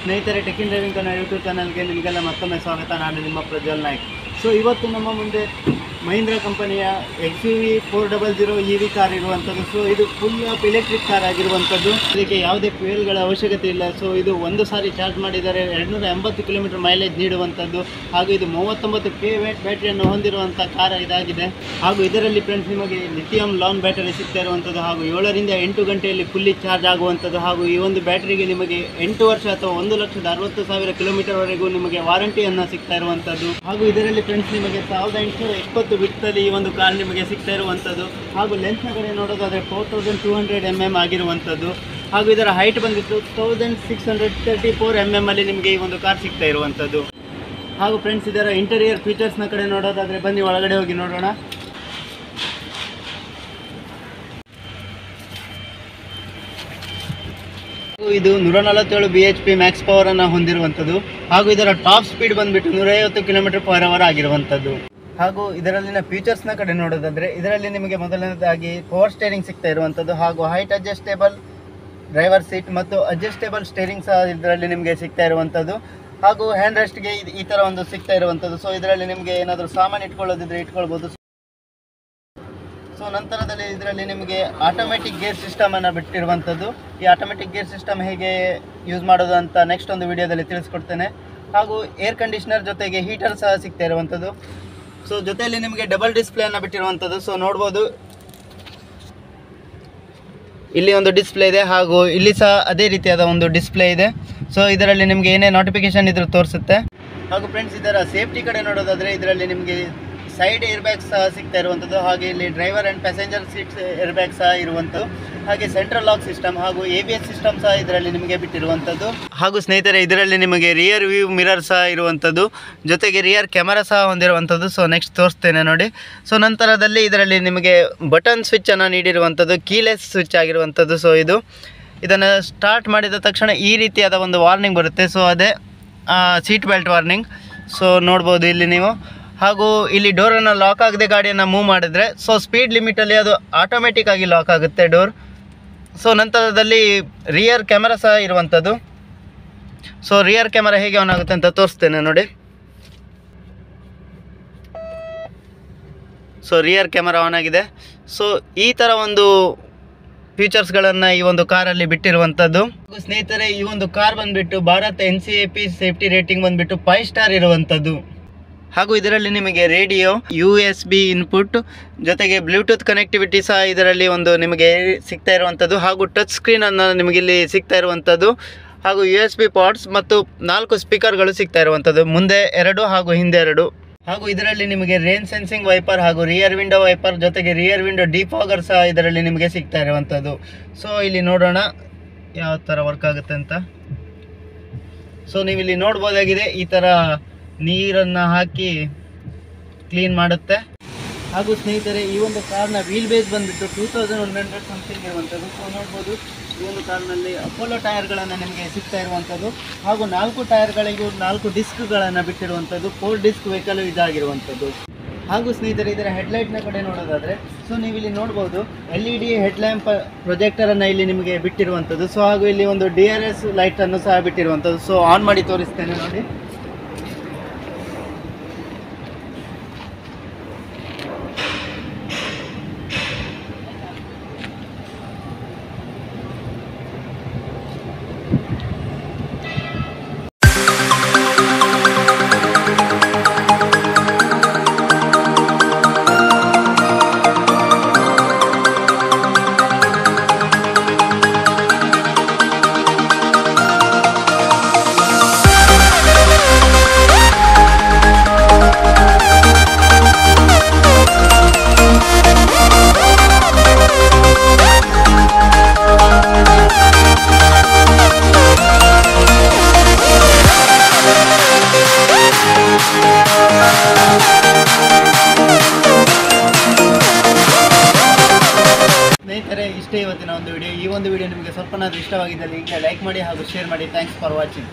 ಸ್ನೇಹಿತರೆ, tech in driving Kannada YouTube ಚಾನಲ್ಗೆ ನಿಮಗೆಲ್ಲ ಮತ್ತೊಮ್ಮೆ ಸ್ವಾಗತ. ನಾನು ನಿಮ್ಮ ಪ್ರಜ್ವಲ್ ನಾಯ್ಕ್. ಸೊ ಇವತ್ತು ನಮ್ಮ ಮುಂದೆ ಮಹೀಂದ್ರಾ ಕಂಪನಿಯ XUV 400 EV ಕಾರ್ ಇರುವಂಥದ್ದು. ಸೊ ಇದು ಫುಲ್ ಆಫ್ ಎಲೆಕ್ಟ್ರಿಕ್ ಕಾರ್ ಆಗಿರುವಂಥದ್ದು. ಇದಕ್ಕೆ ಯಾವುದೇ ಫ್ಯೂಯಲ್ಗಳ ಅವಶ್ಯಕತೆ ಇಲ್ಲ. ಸೊ ಇದು ಒಂದು ಸಾರಿ ಚಾರ್ಜ್ ಮಾಡಿದರೆ 280 ಕಿಲೋಮೀಟರ್ ಮೈಲೇಜ್ ನೀಡುವಂಥದ್ದು. ಹಾಗೂ ಇದು 39 kW ಬ್ಯಾಟ್ರಿಯನ್ನು ಹೊಂದಿರುವಂಥ ಕಾರ್ ಇದಾಗಿದೆ. ಹಾಗೂ ಇದರಲ್ಲಿ ಫ್ರೆಂಡ್ಸ್ ನಿಮಗೆ ಲಿಥಿಯಂ ಲಾನ್ ಬ್ಯಾಟರಿ ಸಿಗ್ತಾ ಇರುವಂಥದ್ದು. ಹಾಗೂ 7 ರಿಂದ 8 ಗಂಟೆಯಲ್ಲಿ ಫುಲ್ಲಿ ಚಾರ್ಜ್ ಆಗುವಂಥದ್ದು. ಹಾಗೂ ಈ ಒಂದು ಬ್ಯಾಟ್ರಿಗೆ ನಿಮಗೆ 8 ವರ್ಷ ಅಥವಾ 1,60,000 ಕಿಲೋಮೀಟರ್ವರೆಗೂ ನಿಮಗೆ ವಾರಂಟಿಯನ್ನು ಸಿಗ್ತಾ ಇರುವಂಥದ್ದು. ಹಾಗೂ ಇದರಲ್ಲಿ ಫ್ರೆಂಡ್ಸ್ ನಿಮಗೆ 1820 ವಿಡ್ತಲ್ಲಿ ಈ ಒಂದು ಕಾರ್ ನಿಮಗೆ ಸಿಗ್ತಾ ಇರುವಂಥದ್ದು. ಹಾಗೂ ಲೆನ್ಸ್ನ ಕಡೆ ನೋಡೋದಾದರೆ 4200 mm ಆಗಿರುವಂಥದ್ದು. ಹಾಗೂ ಇದರ ಹೈಟ್ ಬಂದಿತ್ತು 1634 mm ಅಲ್ಲಿ ನಿಮಗೆ ಈ ಒಂದು ಕಾರ್ ಸಿಗ್ತಾ ಇರುವಂಥದ್ದು. ಹಾಗೂ ಫ್ರೆಂಡ್ಸ್ ಇದರ ಇಂಟೀರಿಯರ್ ಫೀಚರ್ಸ್ನ ಕಡೆ ನೋಡೋದಾದರೆ ಬನ್ನಿ ಒಳಗಡೆ ಹೋಗಿ ನೋಡೋಣ. ಇದು 147 bhp ಮ್ಯಾಕ್ಸ್ ಪವರ್ ಅನ್ನು ಹೊಂದಿರುವಂಥದ್ದು. ಹಾಗೂ ಇದರ ಟಾಪ್ ಸ್ಪೀಡ್ ಬಂದ್ಬಿಟ್ಟು 150 km/h ಆಗಿರುವಂಥದ್ದು. ಹಾಗೂ ಇದರಲ್ಲಿನ ಫೀಚರ್ಸ್ನ ಕಡೆ ನೋಡೋದಾದರೆ ಇದರಲ್ಲಿ ನಿಮಗೆ ಮೊದಲನೇದಾಗಿ ಪವರ್ ಸ್ಟೇರಿಂಗ್ ಸಿಗ್ತಾ ಇರುವಂಥದ್ದು. ಹಾಗೂ ಹೈಟ್ ಅಡ್ಜಸ್ಟೇಬಲ್ ಡ್ರೈವರ್ ಸೀಟ್ ಮತ್ತು ಅಡ್ಜಸ್ಟೇಬಲ್ ಸ್ಟೇರಿಂಗ್ ಸಹ ಇದರಲ್ಲಿ ನಿಮಗೆ ಸಿಗ್ತಾ ಇರುವಂಥದ್ದು. ಹಾಗೂ ಹ್ಯಾಂಡ್ ರೆಸ್ಟ್ಗೆ ಈ ಥರ ಒಂದು ಸಿಗ್ತಾ ಇರುವಂಥದ್ದು. ಸೊ ಇದರಲ್ಲಿ ನಿಮಗೆ ಏನಾದರೂ ಸಾಮಾನು ಇಟ್ಕೊಳ್ಳೋದಿದ್ರೆ ಇಟ್ಕೊಳ್ಬೋದು. ಸೊ ನಂತರದಲ್ಲಿ ಇದರಲ್ಲಿ ನಿಮಗೆ ಆಟೋಮೆಟಿಕ್ ಗೇರ್ ಸಿಸ್ಟಮನ್ನು ಬಿಟ್ಟಿರುವಂಥದ್ದು. ಈ ಆಟೋಮೆಟಿಕ್ ಗೇರ್ ಸಿಸ್ಟಮ್ ಹೇಗೆ ಯೂಸ್ ಮಾಡೋದು ಅಂತ ನೆಕ್ಸ್ಟ್ ಒಂದು ವಿಡಿಯೋದಲ್ಲಿ ತಿಳಿಸ್ಕೊಡ್ತೇನೆ. ಹಾಗೂ ಏರ್ ಕಂಡೀಷ್ನರ್ ಜೊತೆಗೆ ಹೀಟರ್ ಸಹ ಸಿಗ್ತಾ ಇರುವಂಥದ್ದು. ಸೊ ಜೊತೆಯಲ್ಲಿ ನಿಮಗೆ ಡಬಲ್ ಡಿಸ್ಪ್ಲೇಯನ್ನು ಬಿಟ್ಟಿರುವಂಥದ್ದು. ಸೊ ನೋಡ್ಬೋದು, ಇಲ್ಲಿ ಒಂದು ಡಿಸ್ಪ್ಲೇ ಇದೆ ಹಾಗೂ ಇಲ್ಲಿ ಸಹ ಅದೇ ರೀತಿಯಾದ ಒಂದು ಡಿಸ್ಪ್ಲೇ ಇದೆ. ಸೊ ಇದರಲ್ಲಿ ನಿಮಗೆ ಏನೇ ನೋಟಿಫಿಕೇಶನ್ ಇದ್ರೂ ತೋರಿಸುತ್ತೆ. ಹಾಗೂ ಫ್ರೆಂಡ್ಸ್ ಇದರ ಸೇಫ್ಟಿ ಕಡೆ ನೋಡೋದಾದರೆ ಇದರಲ್ಲಿ ನಿಮಗೆ ಸೈಡ್ ಏರ್ ಬ್ಯಾಗ್ ಸಹ ಸಿಗ್ತಾ ಇರುವಂಥದ್ದು. ಹಾಗೆ ಇಲ್ಲಿ driver and passenger seats air bag ಸಹ ಇರುವಂಥದ್ದು. ಹಾಗೆ ಸೆಂಟ್ರಲ್ ಲಾಕ್ ಸಿಸ್ಟಮ್ ಹಾಗೂ ABS ಸಿಸ್ಟಮ್ ಸಹ ಇದರಲ್ಲಿ ನಿಮಗೆ ಬಿಟ್ಟಿರುವಂಥದ್ದು. ಹಾಗೂ ಸ್ನೇಹಿತರೆ, ಇದರಲ್ಲಿ ನಿಮಗೆ ರಿಯರ್ ವ್ಯೂ ಮಿರರ್ ಸಹ ಇರುವಂಥದ್ದು. ಜೊತೆಗೆ ರಿಯರ್ ಕ್ಯಾಮರಾ ಸಹ ಹೊಂದಿರುವಂಥದ್ದು. ಸೊ ನೆಕ್ಸ್ಟ್ ತೋರಿಸ್ತೇನೆ ನೋಡಿ. ಸೊ ನಂತರದಲ್ಲಿ ಇದರಲ್ಲಿ ನಿಮಗೆ ಬಟನ್ ಸ್ವಿಚ್ಚನ್ನು ನೀಡಿರುವಂಥದ್ದು, ಕೀಲೆಸ್ ಸ್ವಿಚ್ ಆಗಿರುವಂಥದ್ದು. ಸೊ ಇದನ್ನು ಸ್ಟಾರ್ಟ್ ಮಾಡಿದ ತಕ್ಷಣ ಈ ರೀತಿಯಾದ ಒಂದು ವಾರ್ನಿಂಗ್ ಬರುತ್ತೆ. ಸೊ ಅದೇ ಸೀಟ್ ಬೆಲ್ಟ್ ವಾರ್ನಿಂಗ್. ಸೊ ನೋಡ್ಬೋದು ಇಲ್ಲಿ ನೀವು. ಹಾಗೂ ಇಲ್ಲಿ ಡೋರನ್ನು ಲಾಕ್ ಆಗದೆ ಗಾಡಿಯನ್ನು ಮೂವ್ ಮಾಡಿದರೆ ಸೊ ಸ್ಪೀಡ್ ಲಿಮಿಟಲ್ಲಿ ಅದು ಆಟೋಮೆಟಿಕ್ ಆಗಿ ಲಾಕ್ ಆಗುತ್ತೆ ಡೋರ್. ಸೊ ನಂತರದಲ್ಲಿ ರಿಯರ್ ಕ್ಯಾಮರಾ ಸಹ ಇರುವಂಥದ್ದು. ಸೊ ರಿಯರ್ ಕ್ಯಾಮರಾ ಹೇಗೆ ಆನ್ ಆಗುತ್ತೆ ಅಂತ ತೋರಿಸ್ತೇನೆ ನೋಡಿ. ಸೊ ರಿಯರ್ ಕ್ಯಾಮರಾ ಆನ್ ಆಗಿದೆ. ಸೊ ಈ ಥರ ಒಂದು ಫೀಚರ್ಸ್ಗಳನ್ನು ಈ ಒಂದು ಕಾರಲ್ಲಿ ಬಿಟ್ಟಿರುವಂಥದ್ದು. ಸ್ನೇಹಿತರೆ, ಈ ಒಂದು ಕಾರ್ ಬಂದುಬಿಟ್ಟು ಭಾರತ್ NCAP ಸೇಫ್ಟಿ ರೇಟಿಂಗ್ ಬಂದುಬಿಟ್ಟು 5 ಸ್ಟಾರ್ ಇರುವಂಥದ್ದು. ಹಾಗೂ ಇದರಲ್ಲಿ ನಿಮಗೆ ರೇಡಿಯೋ, USB ಇನ್ಪುಟ್ ಜೊತೆಗೆ ಬ್ಲೂಟೂತ್ ಕನೆಕ್ಟಿವಿಟಿ ಸಹ ಇದರಲ್ಲಿ ಒಂದು ನಿಮಗೆ ಸಿಗ್ತಾ ಇರುವಂಥದ್ದು. ಹಾಗೂ ಟಚ್ ಸ್ಕ್ರೀನನ್ನು ನಿಮಗಿಲ್ಲಿ ಸಿಗ್ತಾ ಇರುವಂಥದ್ದು. ಹಾಗೂ USB ಪಾಡ್ಸ್ ಮತ್ತು 4 ಸ್ಪೀಕರ್ಗಳು ಸಿಗ್ತಾ ಇರುವಂಥದ್ದು, ಮುಂದೆ 2 ಹಾಗೂ ಹಿಂದೆ 2. ಹಾಗೂ ಇದರಲ್ಲಿ ನಿಮಗೆ ರೇನ್ ಸೆನ್ಸಿಂಗ್ ವೈಪರ್ ಹಾಗೂ ರಿಯರ್ ವಿಂಡೋ ವೈಪರ್ ಜೊತೆಗೆ ರಿಯರ್ ವಿಂಡೋ ಡಿಫಾಗರ್ ಸಹ ಇದರಲ್ಲಿ ನಿಮಗೆ ಸಿಗ್ತಾ ಇರುವಂಥದ್ದು. ಸೊ ಇಲ್ಲಿ ನೋಡೋಣ ಯಾವ ಥರ ವರ್ಕ್ ಆಗುತ್ತೆ ಅಂತ. ಸೊ ನೀವು ಇಲ್ಲಿ ನೋಡ್ಬೋದಾಗಿದೆ, ಈ ಥರ ನೀರನ್ನು ಹಾಕಿ ಕ್ಲೀನ್ ಮಾಡುತ್ತೆ. ಹಾಗೂ ಸ್ನೇಹಿತರೆ, ಈ ಒಂದು ಕಾರ್ನ ವೀಲ್ ಬೇಸ್ ಬಂದುಬಿಟ್ಟು 2100 ಸಮಥಿಂಗ್ ಇರುವಂಥದ್ದು. ಸೊ ನೋಡ್ಬೋದು, ಈ ಒಂದು ಕಾರ್ನಲ್ಲಿ ಅಪೋಲೋ ಟೈರ್ಗಳನ್ನು ನಿಮಗೆ ಸಿಗ್ತಾ ಇರುವಂಥದ್ದು. ಹಾಗೂ 4 ಟೈರ್ಗಳಿಗೂ 4 ಡಿಸ್ಕ್ಗಳನ್ನು ಬಿಟ್ಟಿರುವಂಥದ್ದು. 4 ಡಿಸ್ಕ್ ವೆಹಿಕಲ್ ಇದಾಗಿರುವಂಥದ್ದು. ಹಾಗೂ ಸ್ನೇಹಿತರೆ, ಇದರ ಹೆಡ್ಲೈಟ್ನ ಕಡೆ ನೋಡೋದಾದರೆ ಸೊ ನೀವು ಇಲ್ಲಿ ನೋಡ್ಬೋದು LED ಹೆಡ್ಲ್ಯಾಂಪ್ ಪ್ರೊಜೆಕ್ಟರನ್ನು ಇಲ್ಲಿ ನಿಮಗೆ ಬಿಟ್ಟಿರುವಂಥದ್ದು. ಸೊ ಹಾಗೂ ಇಲ್ಲಿ ಒಂದು DRS ಲೈಟನ್ನು ಸಹ ಬಿಟ್ಟಿರುವಂಥದ್ದು. ಸೊ ಆನ್ ಮಾಡಿ ತೋರಿಸ್ತೇನೆ ನೋಡಿ. ಸ್ನೇಹಿತರೆ, ಇಷ್ಟೇ ಇವತ್ತಿನ ಒಂದು ವಿಡಿಯೋ. ಈ ಒಂದು ವಿಡಿಯೋ ನಿಮಗೆ ಸ್ವಲ್ಪನಾದರೂ ಇಷ್ಟವಾಗಿದ್ದಲ್ಲಿ ಈಗ ಲೈಕ್ ಮಾಡಿ ಹಾಗೂ ಶೇರ್ ಮಾಡಿ. Thanks for watching.